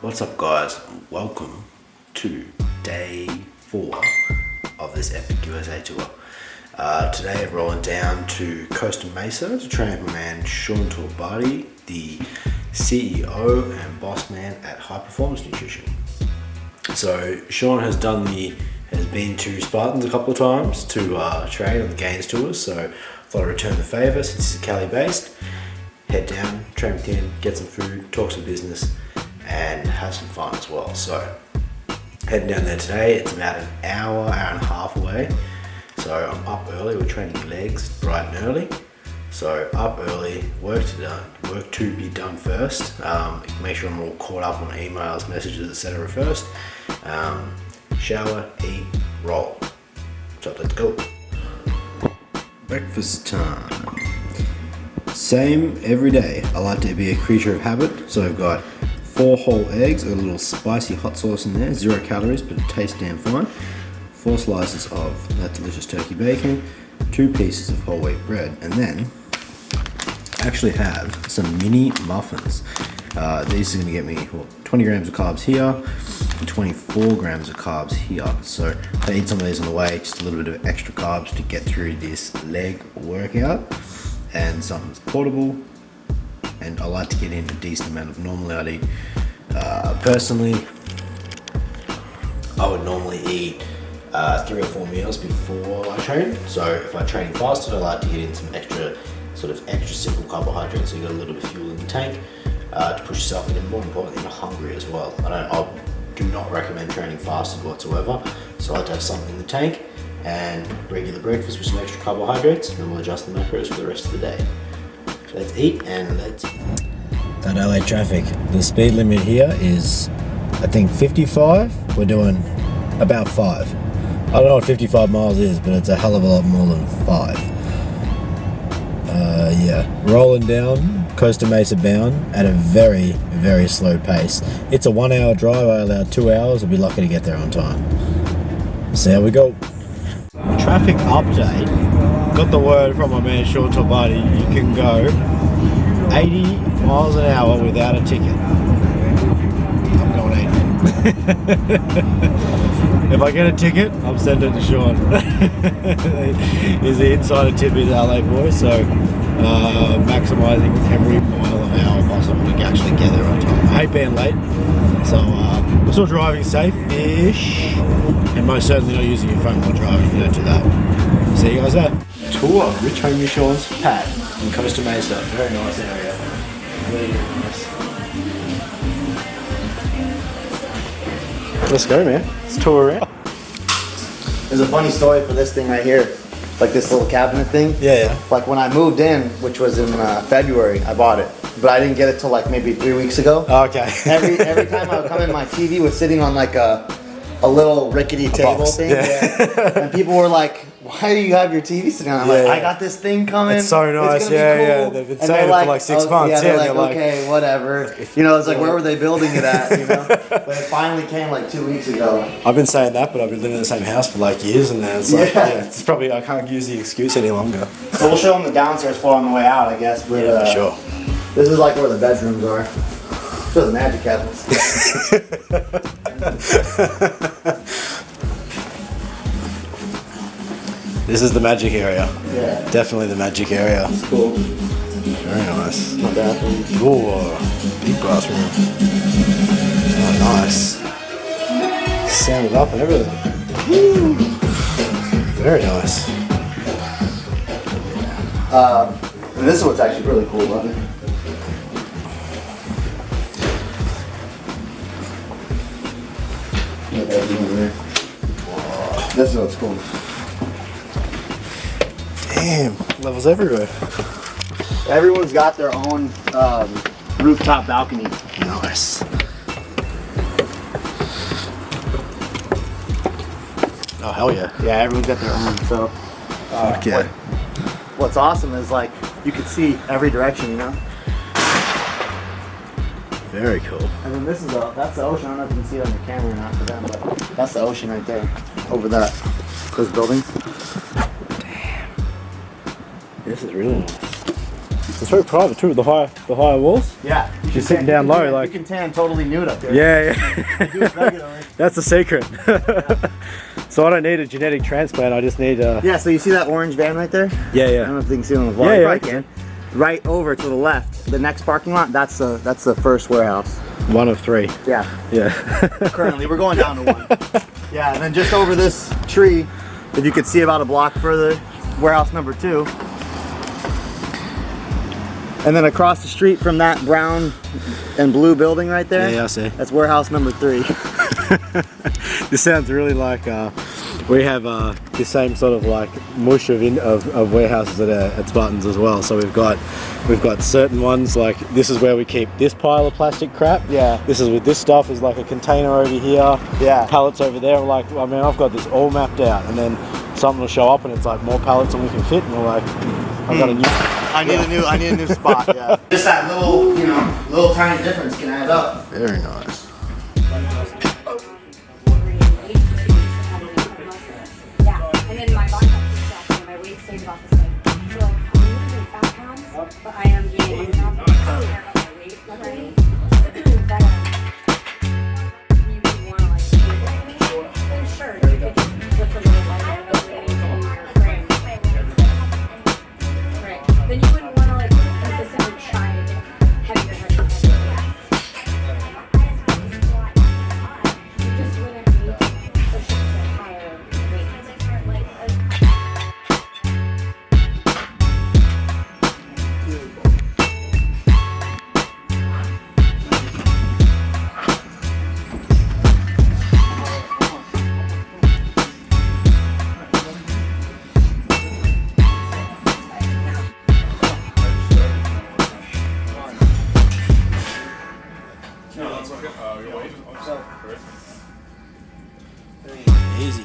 What's up, guys? Welcome to day 4 of this epic USA tour. Today I'm rolling down to Costa Mesa to train with my man Sean Torbati, the CEO and boss man at High Performance Nutrition. So Sean has been to Spartans a couple of times to train on the Gains tours, so I thought I'd return the favour since he's Cali based. Head down, train with him, get some food, talk some business, and have some fun as well. So heading down there today, it's about an hour and a half away. So I'm up early, we're training legs bright and early. So up early, work to be done first. Make sure I'm all caught up on emails, messages, etc. first. Shower, eat, roll. So let's go. Breakfast time. Same every day. I like to be a creature of habit, so I've got 4 whole eggs, a little spicy hot sauce in there, 0 calories, but it tastes damn fine. 4 slices of that delicious turkey bacon, 2 pieces of whole wheat bread, and then I actually have some mini muffins. These are going to get me 20 grams of carbs here and 24 grams of carbs here. So I eat some of these on the way, just a little bit of extra carbs to get through this leg workout, and something that's portable. And I like to get in a decent amount of. Normally I'd eat, personally, I would normally eat 3 or 4 meals before I train. So if I train fasted, I like to get in some extra simple carbohydrates, so you got a little bit of fuel in the tank to push yourself in, and more importantly, you're hungry as well. I do not recommend training fasted whatsoever, so I like to have something in the tank and regular breakfast with some extra carbohydrates, and then we'll adjust the macros for the rest of the day. So let's eat and let's eat. That LA traffic, the speed limit here is I think 55. We're doing about 5. I don't know what 55 miles is, but it's a hell of a lot more than 5. Rolling down Costa Mesa bound at a very, very slow pace. It's a 1 hour drive. I allowed 2 hours. I'll be lucky to get there on time. So here we go. Traffic update. Got the word from my man Sean Torbati. You can go 80 miles an hour without a ticket. I'm going 80. If I get a ticket, I'm sending it to Sean. He's the insider tip in LA boy, so maximising every mile of hour possible to actually get there on time. I hate being late, so we're still driving safe-ish, and most certainly not using your phone while driving. You don't do that. See you guys there. Tour, Rich Home Sean's pad in Costa Mesa. Very nice area. Really nice. Let's go, man. Let's tour around. There's a funny story for this thing right here, like this little cabinet thing. Yeah. Like when I moved in, which was in February, I bought it, but I didn't get it till like maybe 3 weeks ago. Okay. Every time I would come in, my TV was sitting on like a little rickety table box. thing. Yeah. And people were like, "Why do you have your TV sitting on?" I'm like, "I got this thing coming. It's so nice. It's gonna be cool." They've been saying it for like 6 months. Yeah, they're like, they're okay, whatever. You know, it's like, where were they building it at? You know, but it finally came like 2 weeks ago. I've been saying that, but I've been living in the same house for like years, and now it's like, it's probably, I can't use the excuse any longer. So we'll show them the downstairs floor on the way out, I guess. But, for sure. This is like where the bedrooms are. Show the magic cabinets. This is the magic area. Yeah. Definitely the magic area. It's cool. Very nice. My bathroom. Ooh, big bathroom. Oh, nice. Sounded up and everything. Woo. Very nice. And this is what's actually really cool about it. This is what's cool. Damn, levels everywhere. Everyone's got their own rooftop balcony. Nice. Oh, hell yeah. Yeah, everyone's got their own. So, Okay. what's awesome is like you can see every direction, you know. Very cool. And then that's the ocean. I don't know if you can see it on the camera or not for them, but that's the ocean right there, over those buildings. Damn. This is really nice. It's very private too, the higher walls. Yeah. You're sitting down low, like. You can tan totally nude up there. Yeah. I do it regularly. That's the secret. So I don't need a genetic transplant. I just need a. Yeah. So you see that orange van right there? Yeah. I don't know if you can see it on the vlog. Yeah, You yeah, probably can. Right over to the left, the next parking lot. That's the first warehouse. One of 3. Yeah. Yeah. Currently, we're going down to 1. Yeah, and then just over this tree, if you could see about a block further, warehouse number 2. And then across the street from that brown and blue building right there, Yeah, I see. that's warehouse number 3. This sounds really like we have the same sort of like mush of warehouses at Spartans as well. So we've got certain ones, like this is where we keep this pile of plastic crap. Yeah. This is with this stuff is like a container over here. Yeah. Pallets over there. Like, I mean, I've got this all mapped out, and then something will show up and it's like more pallets than we can fit, and we're like, I've got a new. I need a new spot. Yeah. Just that little tiny difference can add up. Very nice. Yeah, and then my body keeps dropping, my weight stays about the same. So like, I'm losing fat pounds, but I am gaining pounds. I don't care about my weight, right? But you would want to like change it, then sure, you could just lift a little lighter and put it in your frame. Right. Then you wouldn't want to like consistently try to get heavier. You just wouldn't need to push it to higher weight. Easy.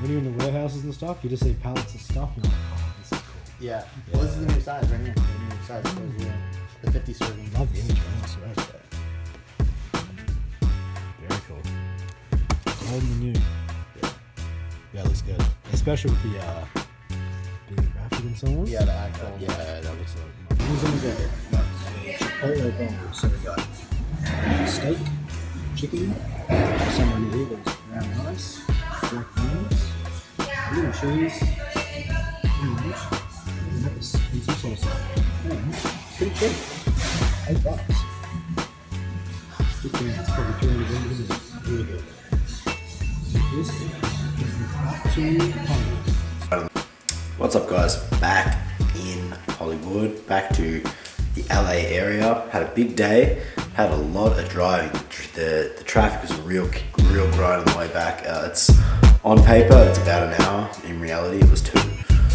When you're in the warehouses and stuff, you just see pallets of stuff and you're like, oh, this is cool. Yeah. Well, this is the new size right here. The new size goes, the 50 serving. Love the image, man. That's right. Very cool. Old and new. Yeah, looks good. Especially with the big graphic and so on. Yeah, the actual. Yeah, that looks like. Who's in together? Chipotle bombs. So we got steak, chicken, some onions, brown rice, black beans, little cheese, and lettuce, and some salsa. And pretty cheap. $8. Good thing it's probably 200 grams, isn't it? Really good. This is $200. What's up, guys? Back in Hollywood, back to the LA area. Had a big day, had a lot of driving. The traffic was a real grind on the way back. It's on paper, it's about an hour. In reality, it was 2.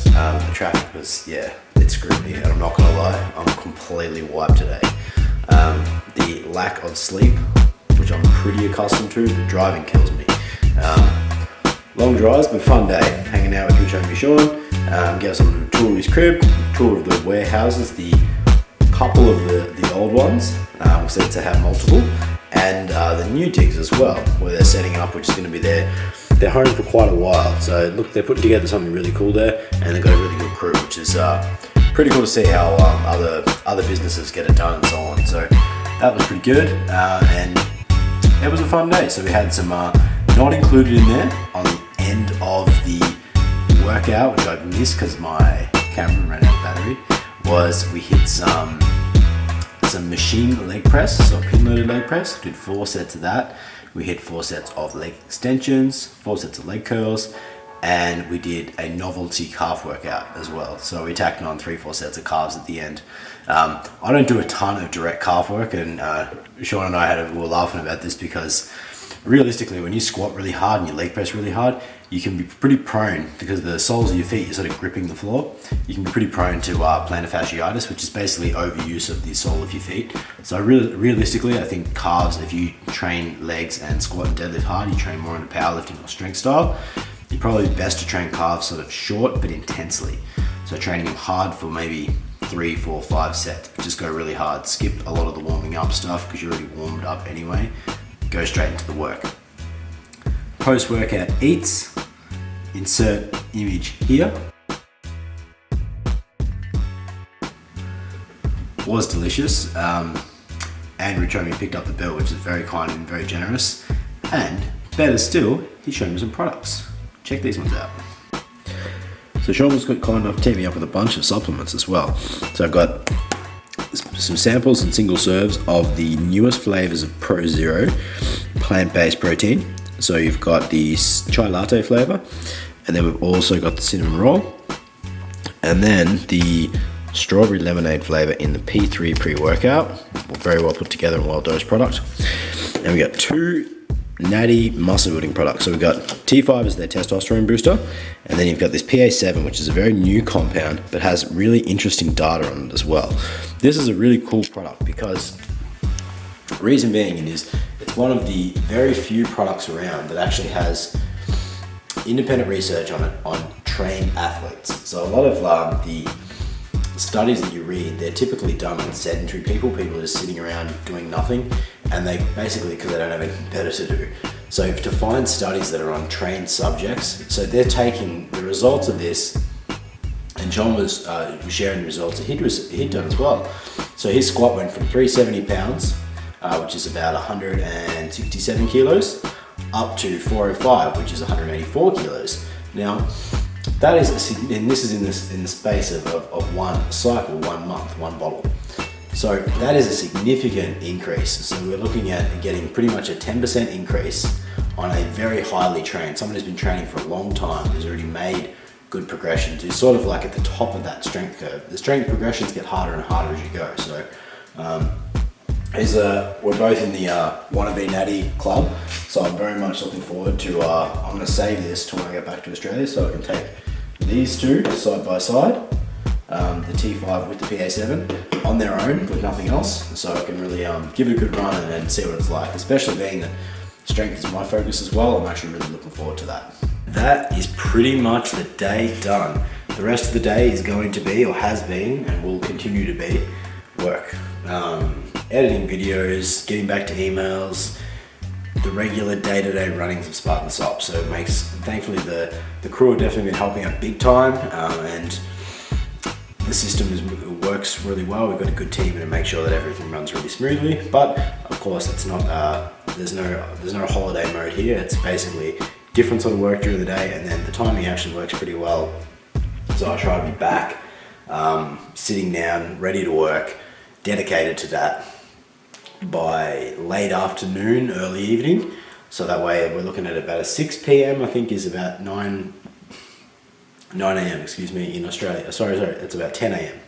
The traffic was, yeah, it screwed me, and I'm not gonna lie, I'm completely wiped today. The lack of sleep, which I'm pretty accustomed to, the driving kills me. Long drives, but fun day. Hanging out with Rich and Sean. Gave us a tour of his crib, tour of the warehouses, the couple of the old ones, said to have multiple, and the new digs as well, where they're setting up, which is going to be their they're home for quite a while. So look, they're putting together something really cool there, and they've got a really good crew, which is pretty cool to see how other businesses get it done and so on. So that was pretty good, and it was a fun day. So we had some not included in there on the end of the workout, which I missed because my camera ran out of battery, was we hit some machine leg press, so pin loaded leg press. We did 4 sets of that. We hit 4 sets of leg extensions, 4 sets of leg curls, and we did a novelty calf workout as well. So we tacked on 3-4 sets of calves at the end. I don't do a ton of direct calf work, and Sean and I were laughing about this because realistically, when you squat really hard and you leg press really hard, you can be pretty prone, because the soles of your feet are sort of gripping the floor, you can be pretty prone to plantar fasciitis, which is basically overuse of the sole of your feet. So realistically, I think calves, if you train legs and squat and deadlift hard, you train more in a powerlifting or strength style, you're probably best to train calves sort of short but intensely. So training them hard for maybe 3, 4, 5 sets, but just go really hard. Skip a lot of the warming up stuff because you're already warmed up anyway. Go straight into the work. Post-workout eats, insert image here. Was delicious. Andrew showed me picked up the bill, which is very kind and very generous. And better still, he showed me some products. Check these ones out. So Sean was kind enough to team me up with a bunch of supplements as well. So I've got some samples and single serves of the newest flavors of Pro Zero plant-based protein. So you've got the chai latte flavor, and then we've also got the cinnamon roll, and then the strawberry lemonade flavor in the P3 pre-workout. Very well put together and well-dosed product. And we got 2 natty muscle building products. So we've got T5 as their testosterone booster, and then you've got this PA7, which is a very new compound but has really interesting data on it as well. This is a really cool product because the reason being is it's one of the very few products around that actually has independent research on it on trained athletes. So a lot of the studies that you read, they're typically done on sedentary people who are just sitting around doing nothing, and they basically, because they don't have anything better to do. So to find studies that are on trained subjects, so they're taking the results of this, and John was sharing the results that he'd done as well. So his squat went from 370 pounds, which is about 167 kilos, up to 405, which is 184 kilos. Now, that is, and this is in the space of one cycle, 1 month, 1 bottle. So that is a significant increase. So we're looking at getting pretty much a 10% increase on a very highly trained, someone who's been training for a long time, who's already made good progressions, who's sort of like at the top of that strength curve. The strength progressions get harder and harder as you go. So we're both in the wannabe natty club, so I'm very much looking forward to, I'm going to save this to when I get back to Australia, so I can take these two side by side, the T5 with the PA7 on their own with nothing else, so I can really give it a good run and see what it's like, especially being that strength is my focus as well. I'm actually really looking forward to that. That is pretty much the day done. The rest of the day is going to be, or has been, and will continue to be, work. Editing videos, getting back to emails, the regular day-to-day runnings of Spartansuppz. So it makes, thankfully the crew have definitely been helping out big time, and the system works really well. We've got a good team to make sure that everything runs really smoothly. But of course, it's not. There's no holiday mode here. It's basically different sort of work during the day, and then the timing actually works pretty well. So I try to be back, sitting down, ready to work, dedicated to that by late afternoon, early evening. So that way we're looking at about a 6 p.m. I think is about 9 a.m. excuse me, in Australia. Sorry, it's about 10 a.m.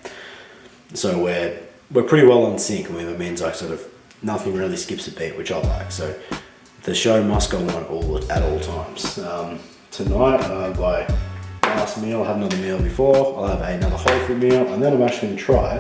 So we're pretty well on sync, and it means like sort of nothing really skips a beat, which I like. So the show must go on at all times. Tonight, my last meal, I'll have another meal before, I'll have another whole food meal, and then I'm actually going to try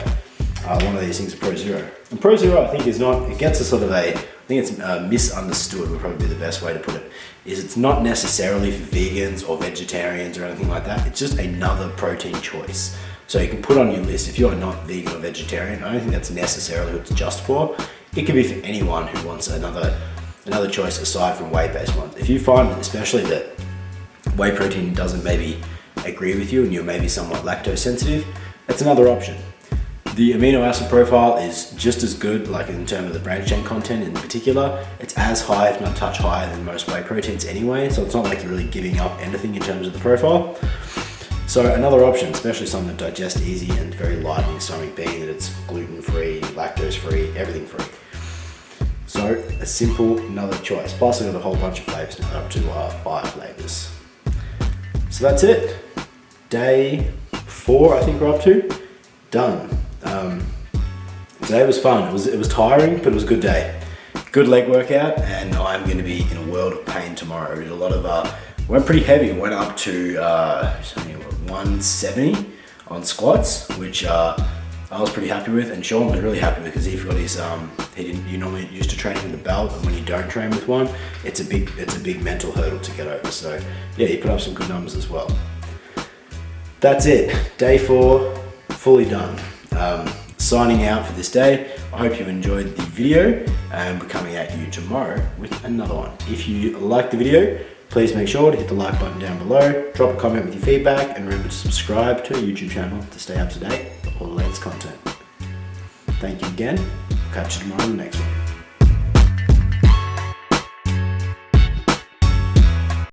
one of these things, Pro Zero. And Pro Zero, I think, is not, it gets a sort of I think it's misunderstood, would probably be the best way to put it, is it's not necessarily for vegans or vegetarians or anything like that. It's just another protein choice. So you can put on your list, if you're not vegan or vegetarian, I don't think that's necessarily what it's just for. It could be for anyone who wants another choice aside from weight-based ones. If you find especially that whey protein doesn't maybe agree with you and you're maybe somewhat lactose sensitive, that's another option. The amino acid profile is just as good, like in terms of the branched chain content in particular. It's as high, if not a touch higher than most whey proteins anyway, so it's not like you're really giving up anything in terms of the profile. So another option, especially something that digests easy and very light in your stomach, being that it's gluten-free, lactose-free, everything-free. So a simple another choice. Plus I've got a whole bunch of flavors now, up to 5 flavors. So that's it. Day 4, I think we're up to. Done. Today was fun. It was tiring, but it was a good day. Good leg workout, and I'm going to be in a world of pain tomorrow. I did a lot of, went pretty heavy. Went up to 170 on squats, which I was pretty happy with, and Sean was really happy with because he got his you normally used to training with a belt, and when you don't train with one, it's a big mental hurdle to get over. So yeah, he put up some good numbers as well. That's it. Day 4, fully done. Signing out for this day. I hope you enjoyed the video, and we're coming at you tomorrow with another one. If you like the video, please make sure to hit the like button down below, drop a comment with your feedback, and remember to subscribe to our YouTube channel to stay up to date with all the latest content. Thank you again. I'll catch you tomorrow in the next one.